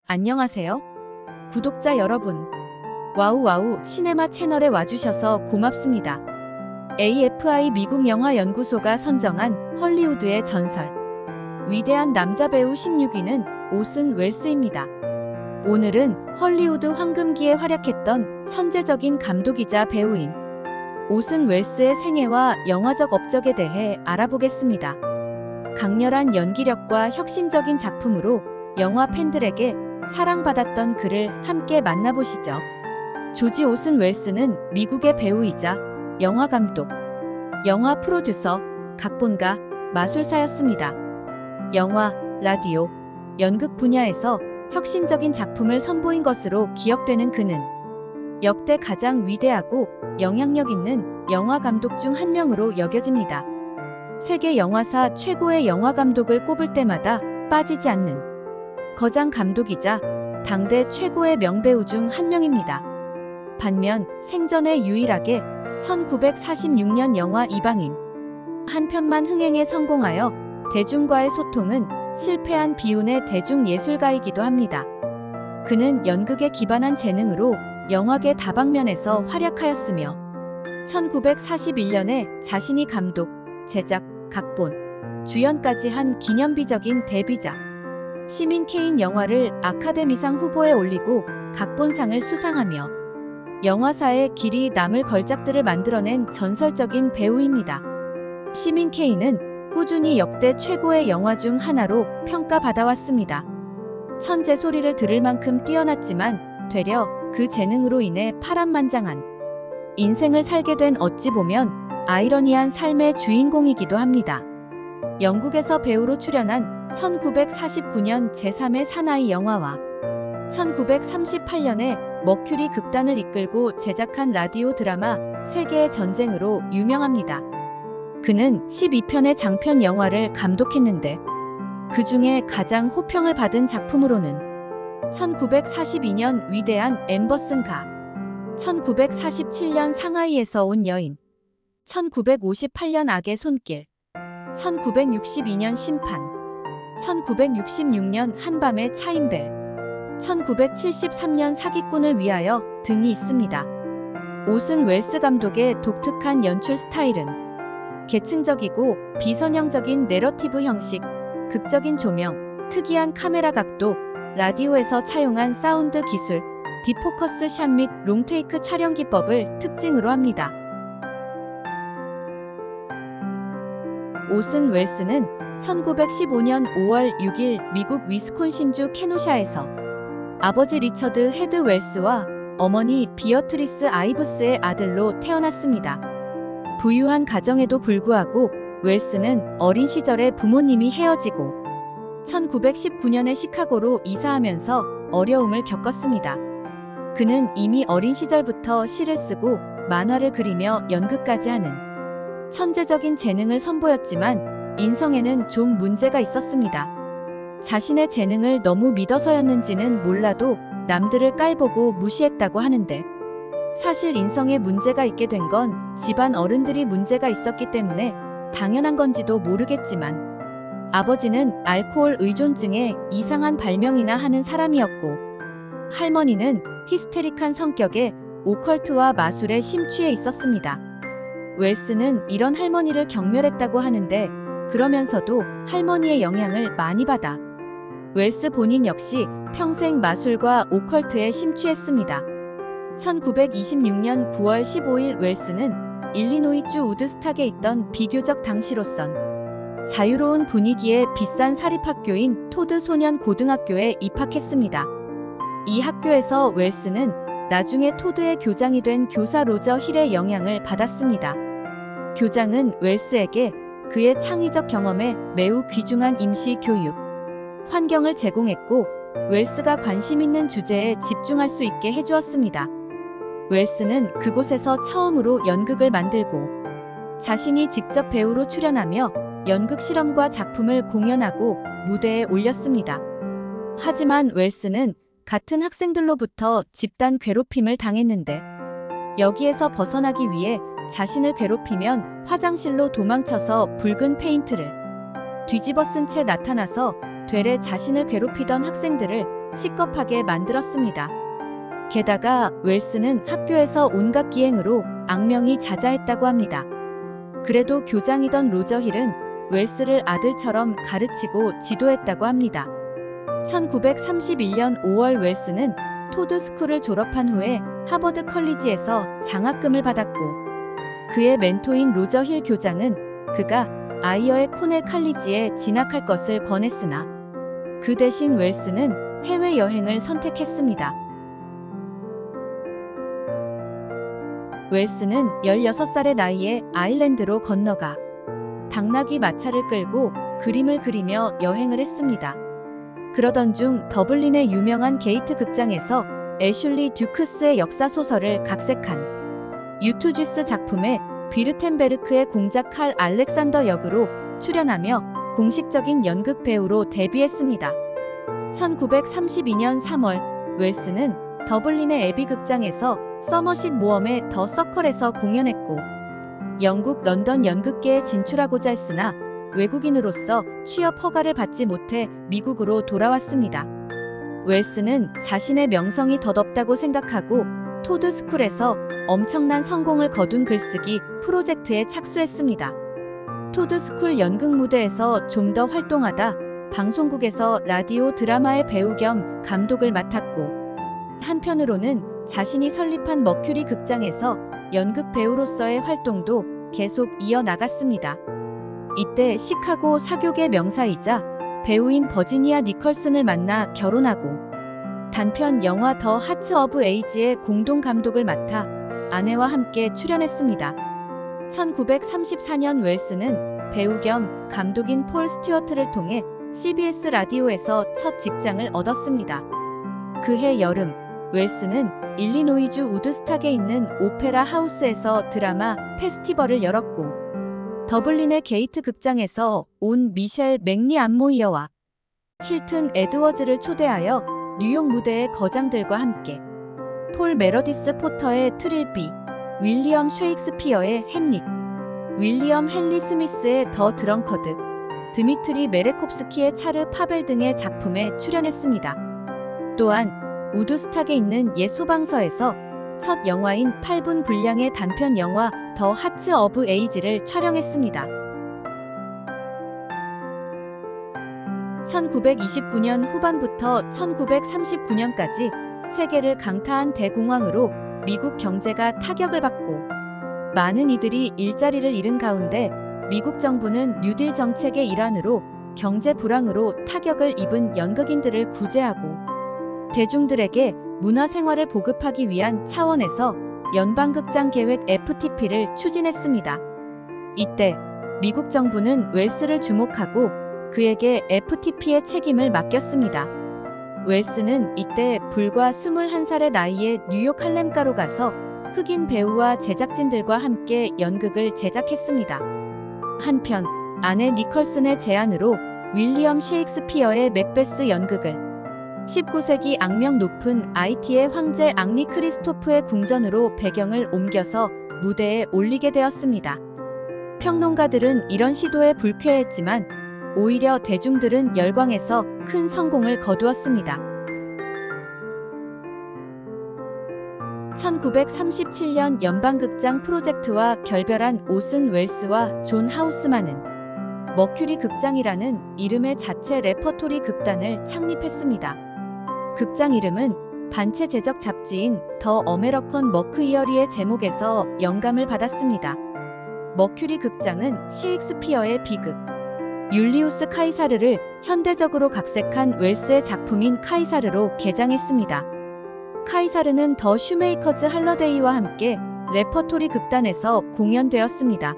안녕하세요. 구독자 여러분. 와우와우 시네마 채널에 와주셔서 고맙습니다. AFI 미국 영화 연구소가 선정한 헐리우드의 전설. 위대한 남자 배우 16위는 오슨 웰스입니다. 오늘은 헐리우드 황금기에 활약했던 천재적인 감독이자 배우인 오슨 웰스의 생애와 영화적 업적에 대해 알아보겠습니다. 강렬한 연기력과 혁신적인 작품으로 영화 팬들에게 사랑받았던 그를 함께 만나보시죠. 조지 오슨 웰스는 미국의 배우이자 영화 감독, 영화 프로듀서, 각본가, 마술사였습니다. 영화, 라디오, 연극 분야에서 혁신적인 작품을 선보인 것으로 기억되는 그는 역대 가장 위대하고 영향력 있는 영화 감독 중 한 명으로 여겨집니다. 세계 영화사 최고의 영화 감독을 꼽을 때마다 빠지지 않는 거장 감독이자 당대 최고의 명배우 중 한 명입니다. 반면 생전에 유일하게 1946년 영화 이방인 한 편만 흥행에 성공하여 대중과의 소통은 실패한 비운의 대중예술가이기도 합니다. 그는 연극에 기반한 재능으로 영화계 다방면에서 활약하였으며 1941년에 자신이 감독, 제작, 각본, 주연까지 한 기념비적인 데뷔작 시민 케인 영화를 아카데미상 후보에 올리고 각본상을 수상하며 영화사에 길이 남을 걸작들을 만들어낸 전설적인 배우입니다. 시민 케인은 꾸준히 역대 최고의 영화 중 하나로 평가받아왔습니다. 천재 소리를 들을 만큼 뛰어났지만 되려 그 재능으로 인해 파란만장한 인생을 살게 된 어찌 보면 아이러니한 삶의 주인공이기도 합니다. 영국에서 배우로 출연한 1949년 제3의 사나이 영화와 1938년에 머큐리 극단을 이끌고 제작한 라디오 드라마 세계의 전쟁으로 유명합니다. 그는 12편의 장편 영화를 감독했는데 그 중에 가장 호평을 받은 작품으로는 1942년 위대한 엠버슨가, 1947년 상하이에서 온 여인, 1958년 악의 손길, 1962년 심판, 1966년 한밤의 차인벨, 1973년 사기꾼을 위하여 등이 있습니다. 오슨 웰스 감독의 독특한 연출 스타일은 계층적이고 비선형적인 내러티브 형식, 극적인 조명, 특이한 카메라 각도, 라디오에서 차용한 사운드 기술, 딥포커스 샷 및 롱테이크 촬영 기법을 특징으로 합니다. 오슨 웰스는 1915년 5월 6일 미국 위스콘신주 케노샤에서 아버지 리처드 헤드 웰스와 어머니 비어트리스 아이브스의 아들로 태어났습니다. 부유한 가정에도 불구하고 웰스는 어린 시절에 부모님이 헤어지고 1919년에 시카고로 이사하면서 어려움을 겪었습니다. 그는 이미 어린 시절부터 시를 쓰고 만화를 그리며 연극까지 하는 천재적인 재능을 선보였지만 인성에는 좀 문제가 있었습니다. 자신의 재능을 너무 믿어서였는지는 몰라도 남들을 깔보고 무시했다고 하는데 사실 인성에 문제가 있게 된 건 집안 어른들이 문제가 있었기 때문에 당연한 건지도 모르겠지만 아버지는 알코올 의존증에 이상한 발명이나 하는 사람이었고 할머니는 히스테릭한 성격에 오컬트와 마술에 심취해 있었습니다. 웰스는 이런 할머니를 경멸했다고 하는데 그러면서도 할머니의 영향을 많이 받아 웰스 본인 역시 평생 마술과 오컬트에 심취했습니다. 1926년 9월 15일 웰스는 일리노이주 우드스탁에 있던 비교적 당시로선 자유로운 분위기의 비싼 사립학교인 토드 소년 고등학교에 입학했습니다. 이 학교에서 웰스는 나중에 토드의 교장이 된 교사 로저 힐의 영향을 받았습니다. 교장은 웰스에게 그의 창의적 경험에 매우 귀중한 임시 교육, 환경을 제공했고 웰스가 관심 있는 주제에 집중할 수 있게 해주었습니다. 웰스는 그곳에서 처음으로 연극을 만들고 자신이 직접 배우로 출연하며 연극 실험과 작품을 공연하고 무대에 올렸습니다. 하지만 웰스는 같은 학생들로부터 집단 괴롭힘을 당했는데 여기에서 벗어나기 위해 자신을 괴롭히면 화장실로 도망쳐서 붉은 페인트를 뒤집어 쓴 채 나타나서 되레 자신을 괴롭히던 학생들을 식겁하게 만들었습니다. 게다가 웰스는 학교에서 온갖 기행으로 악명이 자자했다고 합니다. 그래도 교장이던 로저 힐은 웰스를 아들처럼 가르치고 지도했다고 합니다. 1931년 5월 웰스는 토드 스쿨을 졸업한 후에 하버드 컬리지에서 장학금을 받았고, 그의 멘토인 로저 힐 교장은 그가 아이어의 코넬 칼리지에 진학할 것을 권했으나 그 대신 웰스는 해외여행을 선택했습니다. 웰스는 16살의 나이에 아일랜드로 건너가 당나귀 마차를 끌고 그림을 그리며 여행을 했습니다. 그러던 중 더블린의 유명한 게이트 극장에서 애슐리 듀크스의 역사 소설을 각색한 유투지스 작품에 비르텐베르크의 공작 칼 알렉산더 역으로 출연하며 공식적인 연극 배우로 데뷔했습니다. 1932년 3월 웰스는 더블린의 애비 극장에서 서머싯 모엄의 더 서컬에서 공연했고, 영국 런던 연극계에 진출하고자 했으나 외국인으로서 취업 허가를 받지 못해 미국으로 돌아왔습니다. 웰스는 자신의 명성이 덧없다고 생각하고 토드 스쿨에서 엄청난 성공을 거둔 글쓰기 프로젝트에 착수했습니다. 토드 스쿨 연극 무대에서 좀 더 활동하다 방송국에서 라디오 드라마의 배우 겸 감독을 맡았고, 한편으로는 자신이 설립한 머큐리 극장에서 연극 배우로서의 활동도 계속 이어나갔습니다. 이때 시카고 사교계 명사이자 배우인 버지니아 니컬슨을 만나 결혼하고 단편 영화 더 하츠 오브 에이지의 공동 감독을 맡아 아내와 함께 출연했습니다. 1934년 웰스는 배우 겸 감독인 폴 스튜어트를 통해 CBS 라디오에서 첫 직장을 얻었습니다. 그해 여름 웰스는 일리노이주 우드스탁에 있는 오페라 하우스에서 드라마 페스티벌을 열었고, 더블린의 게이트 극장에서 온 미셸 맥리 암모이어와 힐튼 에드워즈를 초대하여 뉴욕 무대의 거장들과 함께 폴 메러디스 포터의 트릴비, 윌리엄 셰익스피어의 햄릿, 윌리엄 헨리 스미스의 더 드렁커드, 드미트리 메레콥스키의 차르 파벨 등의 작품에 출연했습니다. 또한 우드스탁에 있는 옛 소방서에서 첫 영화인 8분 분량의 단편 영화 더 하츠 오브 에이지를 촬영했습니다. 1929년 후반부터 1939년까지 세계를 강타한 대공황으로 미국 경제가 타격을 받고 많은 이들이 일자리를 잃은 가운데 미국 정부는 뉴딜 정책의 일환으로 경제 불황으로 타격을 입은 연극인들을 구제하고 대중들에게 문화생활을 보급하기 위한 차원에서 연방극장 계획 FTP를 추진했습니다. 이때 미국 정부는 웰스를 주목하고 그에게 FTP의 책임을 맡겼습니다. 웰스는 이때 불과 21살의 나이에 뉴욕 할렘가로 가서 흑인 배우와 제작진들과 함께 연극을 제작했습니다. 한편 아내 니컬슨의 제안으로 윌리엄 셰익스피어의 맥베스 연극을 19세기 악명 높은 IT의 황제 앙리 크리스토프의 궁전으로 배경을 옮겨서 무대에 올리게 되었습니다. 평론가들은 이런 시도에 불쾌했지만 오히려 대중들은 열광해서 큰 성공을 거두었습니다. 1937년 연방극장 프로젝트와 결별한 오슨 웰스와 존 하우스만은 머큐리 극장이라는 이름의 자체 레퍼토리 극단을 창립했습니다. 극장 이름은 반체 제적 잡지인 더 어메러컨 머크이어리의 제목에서 영감을 받았습니다. 머큐리 극장은 셰익스피어의 비극 율리우스 카이사르를 현대적으로 각색한 웰스의 작품인 카이사르로 개장했습니다. 카이사르는 더 슈메이커즈 할러데이와 함께 레퍼토리 극단에서 공연되었습니다.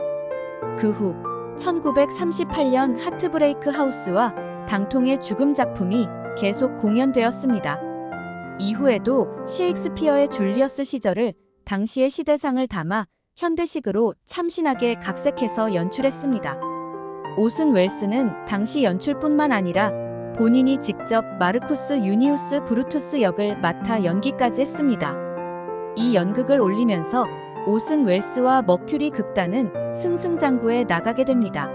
그 후 1938년 하트브레이크 하우스와 당통의 죽음 작품이 계속 공연되었습니다. 이후에도 셰익스피어의 줄리어스 시절을 당시의 시대상을 담아 현대식으로 참신하게 각색해서 연출했습니다. 오슨 웰스는 당시 연출뿐만 아니라 본인이 직접 마르쿠스 유니우스 브루투스 역을 맡아 연기까지 했습니다. 이 연극을 올리면서 오슨 웰스와 머큐리 극단은 승승장구해 나가게 됩니다.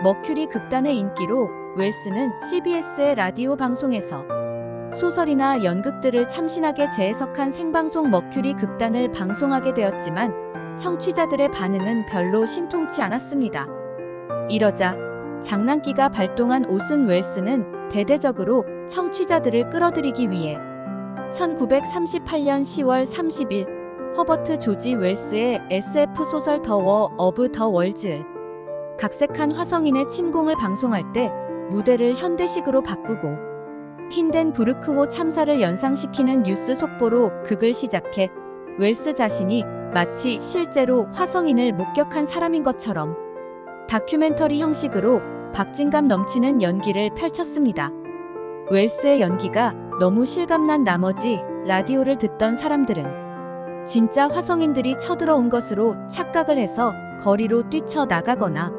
머큐리 극단의 인기로 웰스는 CBS의 라디오 방송에서 소설이나 연극들을 참신하게 재해석한 생방송 머큐리 극단을 방송하게 되었지만 청취자들의 반응은 별로 신통치 않았습니다. 이러자 장난기가 발동한 오슨 웰스는 대대적으로 청취자들을 끌어들이기 위해 1938년 10월 30일 허버트 조지 웰스의 SF 소설 더 워 오브 더 월즈를 각색한 화성인의 침공을 방송할 때 무대를 현대식으로 바꾸고 힌덴부르크호 참사를 연상시키는 뉴스 속보로 극을 시작해 웰스 자신이 마치 실제로 화성인을 목격한 사람인 것처럼 다큐멘터리 형식으로 박진감 넘치는 연기를 펼쳤습니다. 웰스의 연기가 너무 실감난 나머지 라디오를 듣던 사람들은 진짜 화성인들이 쳐들어온 것으로 착각을 해서 거리로 뛰쳐나가거나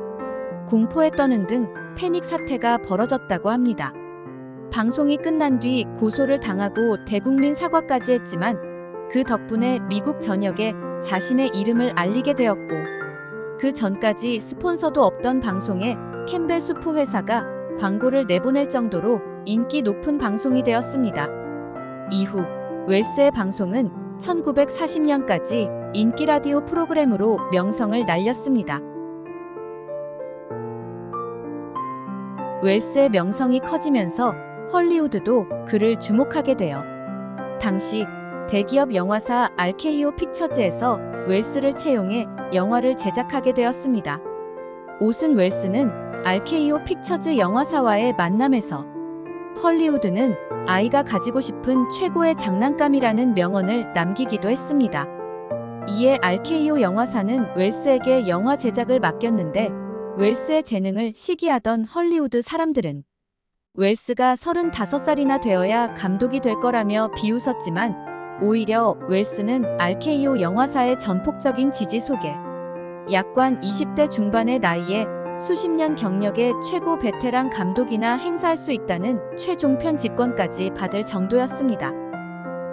공포에 떠는 등 패닉 사태가 벌어졌다고 합니다. 방송이 끝난 뒤 고소를 당하고 대국민 사과까지 했지만 그 덕분에 미국 전역에 자신의 이름을 알리게 되었고 그 전까지 스폰서도 없던 방송에 캠벨 수프 회사가 광고를 내보낼 정도로 인기 높은 방송이 되었습니다. 이후 웰스의 방송은 1940년까지 인기 라디오 프로그램으로 명성을 날렸습니다. 웰스의 명성이 커지면서 헐리우드도 그를 주목하게 되어 당시 대기업 영화사 RKO 픽처즈에서 웰스를 채용해 영화를 제작하게 되었습니다. 오슨 웰스는 RKO 픽처즈 영화사와의 만남에서 헐리우드는 아이가 가지고 싶은 최고의 장난감이라는 명언을 남기기도 했습니다. 이에 RKO 영화사는 웰스에게 영화 제작을 맡겼는데 웰스의 재능을 시기하던 헐리우드 사람들은 웰스가 35살이나 되어야 감독이 될 거라며 비웃었지만 오히려 웰스는 RKO 영화사의 전폭적인 지지 속에 약관 20대 중반의 나이에 수십 년 경력의 최고 베테랑 감독이나 행사할 수 있다는 최종 편집권까지 받을 정도였습니다.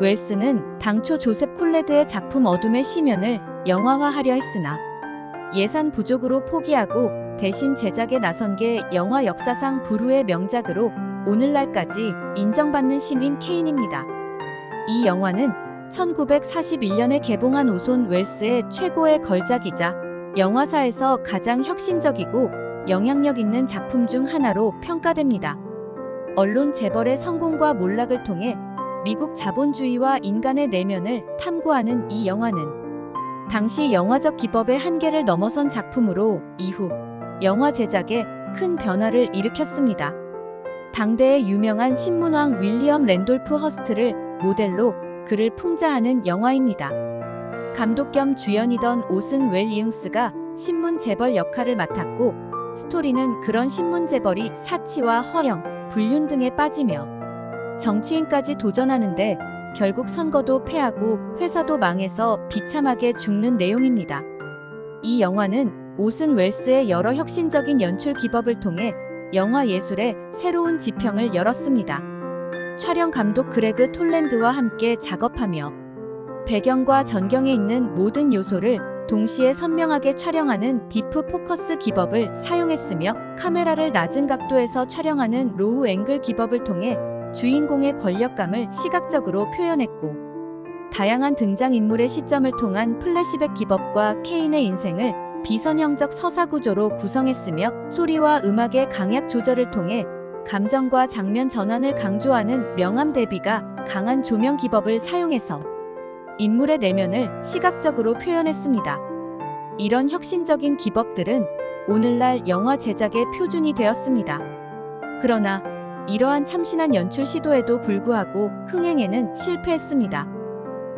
웰스는 당초 조셉 콜레드의 작품 어둠의 시면을 영화화하려 했으나 예산 부족으로 포기하고 대신 제작에 나선 게 영화 역사상 불후의 명작으로 오늘날까지 인정받는 시민 케인입니다. 이 영화는 1941년에 개봉한 오손 웰스의 최고의 걸작이자 영화사에서 가장 혁신적이고 영향력 있는 작품 중 하나로 평가됩니다. 언론 재벌의 성공과 몰락을 통해 미국 자본주의와 인간의 내면을 탐구하는 이 영화는 당시 영화적 기법의 한계를 넘어선 작품으로 이후 영화 제작에 큰 변화를 일으켰습니다. 당대의 유명한 신문왕 윌리엄 랜돌프 허스트를 모델로 그를 풍자하는 영화입니다. 감독 겸 주연이던 오슨 웰 이응스가 신문 재벌 역할을 맡았고 스토리는 그런 신문 재벌이 사치와 허영, 불륜 등에 빠지며 정치인까지 도전하는데 결국 선거도 패하고 회사도 망해서 비참하게 죽는 내용입니다. 이 영화는 오슨 웰스의 여러 혁신적인 연출 기법을 통해 영화 예술의 새로운 지평을 열었습니다. 촬영 감독 그레그 톨랜드와 함께 작업하며 배경과 전경에 있는 모든 요소를 동시에 선명하게 촬영하는 디프 포커스 기법을 사용했으며 카메라를 낮은 각도에서 촬영하는 로우 앵글 기법을 통해 주인공의 권력감을 시각적으로 표현했고 다양한 등장인물의 시점을 통한 플래시백 기법과 케인의 인생을 비선형적 서사 구조로 구성했으며 소리와 음악의 강약 조절을 통해 감정과 장면 전환을 강조하는 명암 대비가 강한 조명 기법을 사용해서 인물의 내면을 시각적으로 표현했습니다. 이런 혁신적인 기법들은 오늘날 영화 제작의 표준이 되었습니다. 그러나 이러한 참신한 연출 시도에도 불구하고 흥행에는 실패했습니다.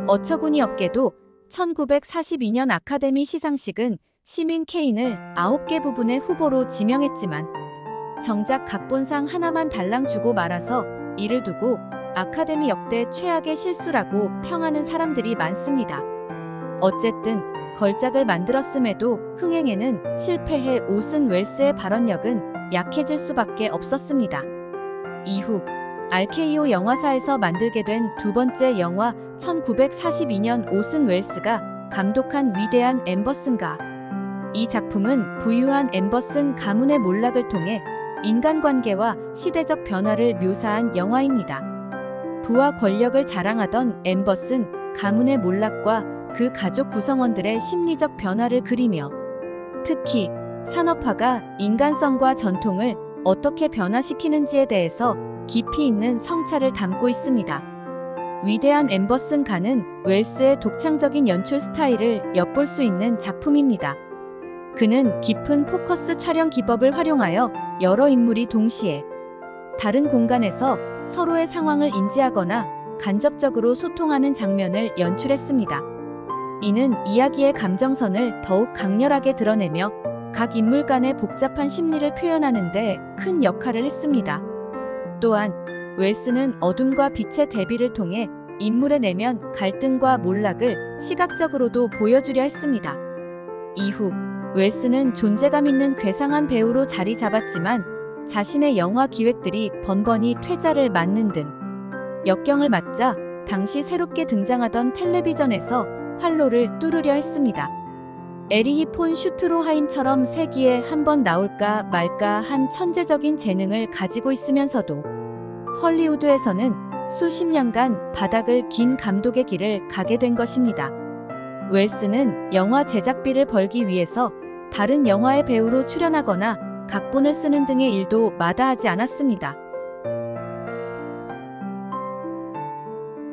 어처구니 없게도 1942년 아카데미 시상식은 시민 케인을 9개 부분의 후보로 지명했지만 정작 각본상 하나만 달랑 주고 말아서 이를 두고 아카데미 역대 최악의 실수라고 평하는 사람들이 많습니다. 어쨌든 걸작을 만들었음에도 흥행에는 실패해 오슨 웰스의 발언력은 약해질 수밖에 없었습니다. 이후 RKO 영화사에서 만들게 된 두 번째 영화 1942년 오슨 웰스가 감독한 위대한 엠버슨가. 이 작품은 부유한 엠버슨 가문의 몰락을 통해 인간관계와 시대적 변화를 묘사한 영화입니다. 부와 권력을 자랑하던 엠버슨 가문의 몰락과 그 가족 구성원들의 심리적 변화를 그리며 특히 산업화가 인간성과 전통을 어떻게 변화시키는지에 대해서 깊이 있는 성찰을 담고 있습니다. 위대한 엠버슨 가는 웰스의 독창적인 연출 스타일을 엿볼 수 있는 작품입니다. 그는 깊은 포커스 촬영 기법을 활용하여 여러 인물이 동시에 다른 공간에서 서로의 상황을 인지하거나 간접적으로 소통하는 장면을 연출했습니다. 이는 이야기의 감정선을 더욱 강렬하게 드러내며 각 인물 간의 복잡한 심리를 표현하는 데 큰 역할을 했습니다. 또한 웰스는 어둠과 빛의 대비를 통해 인물의 내면 갈등과 몰락을 시각적으로도 보여주려 했습니다. 이후 웰스는 존재감 있는 괴상한 배우로 자리 잡았지만 자신의 영화 기획들이 번번이 퇴짜를 맞는 등 역경을 맞자 당시 새롭게 등장하던 텔레비전에서 활로를 뚫으려 했습니다. 에리히 폰 슈트로하임처럼 세기에 한 번 나올까 말까 한 천재적인 재능을 가지고 있으면서도 헐리우드에서는 수십 년간 바닥을 긴 감독의 길을 가게 된 것입니다. 웰스는 영화 제작비를 벌기 위해서 다른 영화의 배우로 출연하거나 각본을 쓰는 등의 일도 마다하지 않았습니다.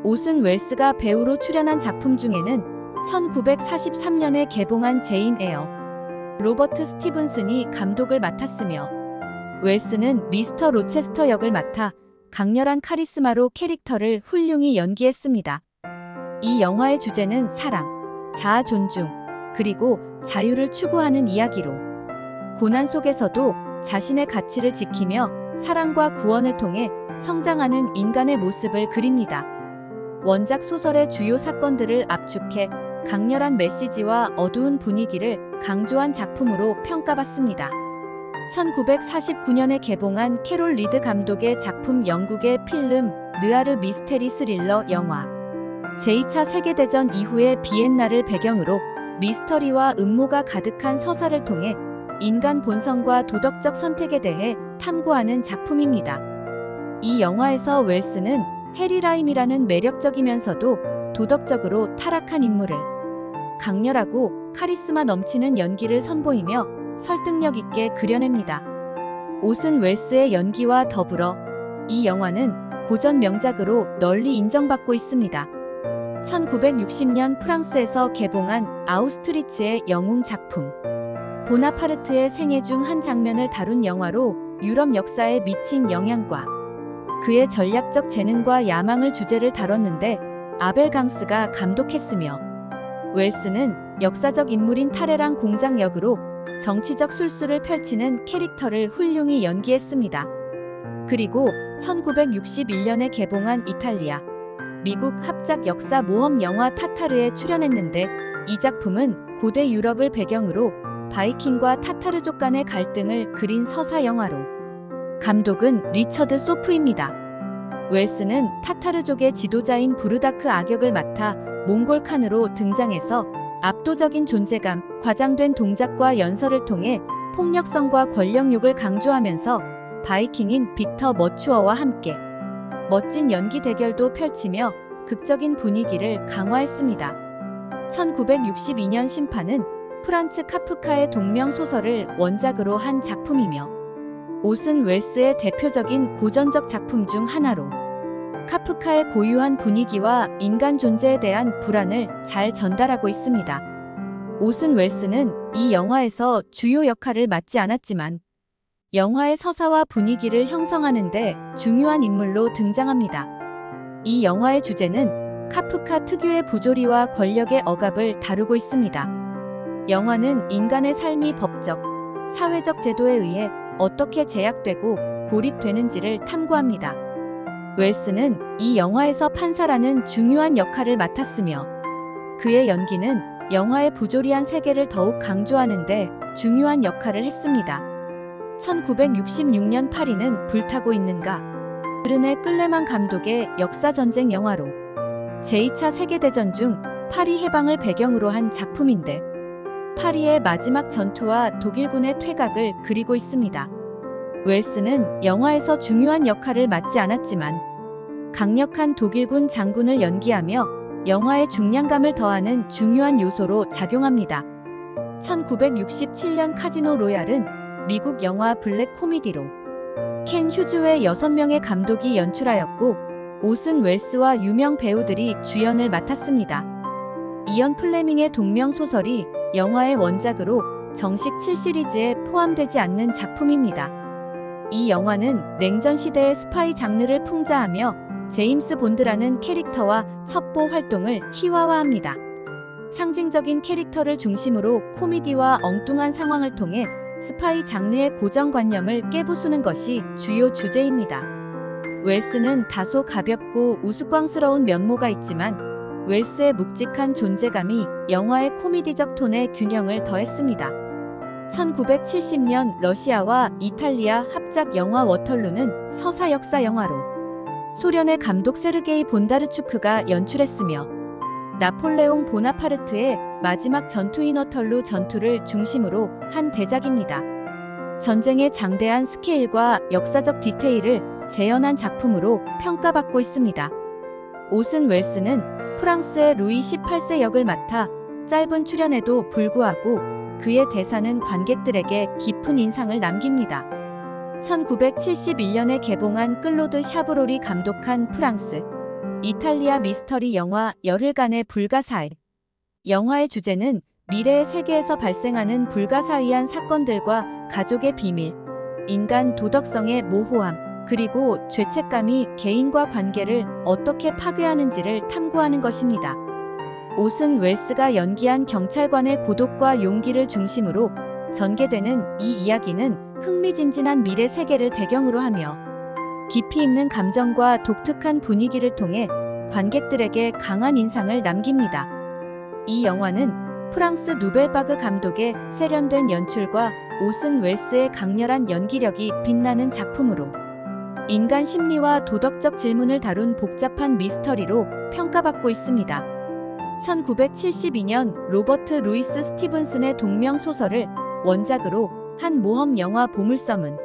오슨 웰스가 배우로 출연한 작품 중에는 1943년에 개봉한 제인 에어, 로버트 스티븐슨이 감독을 맡았으며 웰스는 미스터 로체스터 역을 맡아 강렬한 카리스마로 캐릭터를 훌륭히 연기했습니다. 이 영화의 주제는 사랑, 자아 존중, 그리고 자유를 추구하는 이야기로 고난 속에서도 자신의 가치를 지키며 사랑과 구원을 통해 성장하는 인간의 모습을 그립니다. 원작 소설의 주요 사건들을 압축해 강렬한 메시지와 어두운 분위기를 강조한 작품으로 평가받습니다. 1949년에 개봉한 캐롤 리드 감독의 작품 영국의 필름 느아르 미스테리 스릴러 영화 제2차 세계대전 이후의 비엔나를 배경으로 미스터리와 음모가 가득한 서사를 통해 인간 본성과 도덕적 선택에 대해 탐구하는 작품입니다. 이 영화에서 웰스는 해리 라임이라는 매력적이면서도 도덕적으로 타락한 인물을 강렬하고 카리스마 넘치는 연기를 선보이며 설득력 있게 그려냅니다. 오슨 웰스의 연기와 더불어 이 영화는 고전 명작으로 널리 인정받고 있습니다. 1960년 프랑스에서 개봉한 아우스트리츠의 영웅 작품 보나파르트의 생애 중 한 장면을 다룬 영화로 유럽 역사에 미친 영향과 그의 전략적 재능과 야망을 주제를 다뤘는데 아벨 강스가 감독했으며 웰스는 역사적 인물인 타레랑 공장 역으로 정치적 술수를 펼치는 캐릭터를 훌륭히 연기했습니다. 그리고 1961년에 개봉한 이탈리아, 미국 합작 역사 모험 영화 타타르에 출연했는데 이 작품은 고대 유럽을 배경으로 바이킹과 타타르족 간의 갈등을 그린 서사 영화로 감독은 리처드 소프입니다. 웰스는 타타르족의 지도자인 부르다크 악역을 맡아 몽골 칸으로 등장해서 압도적인 존재감, 과장된 동작과 연설을 통해 폭력성과 권력욕을 강조하면서 바이킹인 빅터 머추어와 함께 멋진 연기 대결도 펼치며 극적인 분위기를 강화했습니다. 1962년 심판은 프란츠 카프카의 동명 소설을 원작으로 한 작품이며 오슨 웰스의 대표적인 고전적 작품 중 하나로 카프카의 고유한 분위기와 인간 존재에 대한 불안을 잘 전달하고 있습니다. 오슨 웰스는 이 영화에서 주요 역할을 맡지 않았지만 영화의 서사와 분위기를 형성하는 데 중요한 인물로 등장합니다. 이 영화의 주제는 카프카 특유의 부조리와 권력의 억압을 다루고 있습니다. 영화는 인간의 삶이 법적, 사회적 제도에 의해 어떻게 제약되고 고립되는지를 탐구합니다. 웰스는 이 영화에서 판사라는 중요한 역할을 맡았으며 그의 연기는 영화의 부조리한 세계를 더욱 강조하는 데 중요한 역할을 했습니다. 1966년 파리는 불타고 있는가? 브르네 끌레만 감독의 역사전쟁 영화로 제2차 세계대전 중 파리 해방을 배경으로 한 작품인데 파리의 마지막 전투와 독일군의 퇴각을 그리고 있습니다. 웰스는 영화에서 중요한 역할을 맡지 않았지만 강력한 독일군 장군을 연기하며 영화의 중량감을 더하는 중요한 요소로 작용합니다. 1967년 카지노 로얄은 미국 영화 블랙 코미디로 켄 휴즈의 6명의 감독이 연출하였고 오슨 웰스와 유명 배우들이 주연을 맡았습니다. 이언 플레밍의 동명 소설이 영화의 원작으로 정식 7시리즈에 포함되지 않는 작품입니다. 이 영화는 냉전 시대의 스파이 장르를 풍자하며 제임스 본드라는 캐릭터와 첩보 활동을 희화화합니다. 상징적인 캐릭터를 중심으로 코미디와 엉뚱한 상황을 통해 스파이 장르의 고정관념을 깨부수는 것이 주요 주제입니다. 웰스는 다소 가볍고 우스꽝스러운 면모가 있지만 웰스의 묵직한 존재감이 영화의 코미디적 톤에 균형을 더했습니다. 1970년 러시아와 이탈리아 합작 영화 워털루는 서사 역사 영화로 소련의 감독 세르게이 본다르추크가 연출했으며 나폴레옹 보나파르트의 마지막 전투인 워털루 전투를 중심으로 한 대작입니다. 전쟁의 장대한 스케일과 역사적 디테일을 재현한 작품으로 평가받고 있습니다. 오슨 웰스는 프랑스의 루이 18세 역을 맡아 짧은 출연에도 불구하고 그의 대사는 관객들에게 깊은 인상을 남깁니다. 1971년에 개봉한 클로드 샤브롤이 감독한 프랑스, 이탈리아 미스터리 영화 열흘간의 불가사의. 영화의 주제는 미래의 세계에서 발생하는 불가사의한 사건들과 가족의 비밀, 인간 도덕성의 모호함, 그리고 죄책감이 개인과 관계를 어떻게 파괴하는지를 탐구하는 것입니다. 오슨 웰스가 연기한 경찰관의 고독과 용기를 중심으로 전개되는 이 이야기는 흥미진진한 미래 세계를 배경으로 하며 깊이 있는 감정과 독특한 분위기를 통해 관객들에게 강한 인상을 남깁니다. 이 영화는 프랑스 누벨바그 감독의 세련된 연출과 오슨 웰스의 강렬한 연기력이 빛나는 작품으로 인간 심리와 도덕적 질문을 다룬 복잡한 미스터리로 평가받고 있습니다. 1972년 로버트 루이스 스티븐슨의 동명 소설을 원작으로 한 모험 영화 보물섬은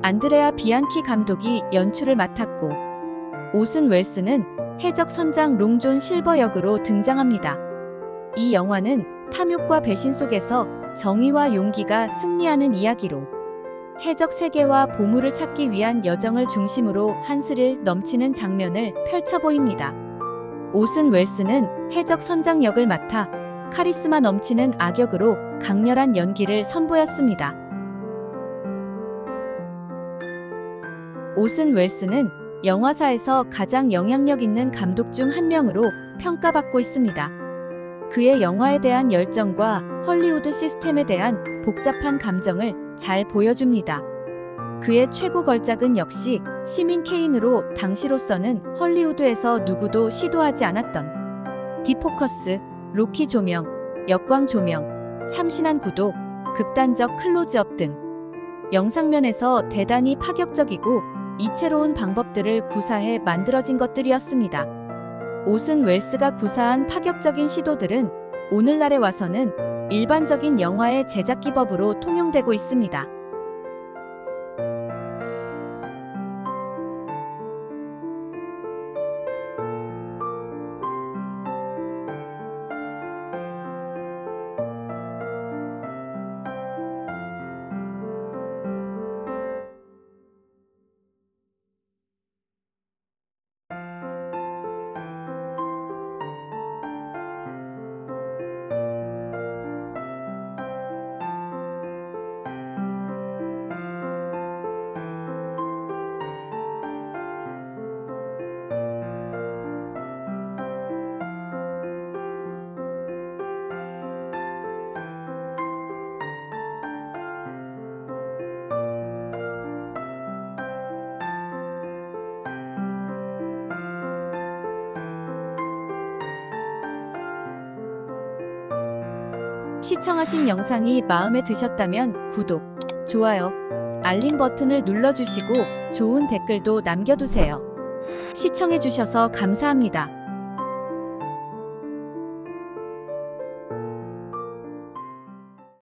안드레아 비안키 감독이 연출을 맡았고 오슨 웰스는 해적 선장 롱존 실버 역으로 등장합니다. 이 영화는 탐욕과 배신 속에서 정의와 용기가 승리하는 이야기로 해적 세계와 보물을 찾기 위한 여정을 중심으로 한 스릴 넘치는 장면을 펼쳐 보입니다. 오슨 웰스는 해적 선장 역을 맡아 카리스마 넘치는 악역으로 강렬한 연기를 선보였습니다. 오슨 웰스는 영화사에서 가장 영향력 있는 감독 중 한 명으로 평가받고 있습니다. 그의 영화에 대한 열정과 헐리우드 시스템에 대한 복잡한 감정을 잘 보여줍니다. 그의 최고 걸작은 역시 시민 케인으로 당시로서는 헐리우드에서 누구도 시도하지 않았던 디포커스, 로키 조명, 역광 조명, 참신한 구도, 극단적 클로즈업 등 영상면에서 대단히 파격적이고 이채로운 방법들을 구사해 만들어진 것들이었습니다. 오슨 웰스가 구사한 파격적인 시도들은 오늘날에 와서는 일반적인 영화의 제작 기법으로 통용되고 있습니다. 시청하신 영상이 마음에 드셨다면 구독, 좋아요, 알림 버튼을 눌러주시고 좋은 댓글도 남겨두세요. 시청해주셔서 감사합니다.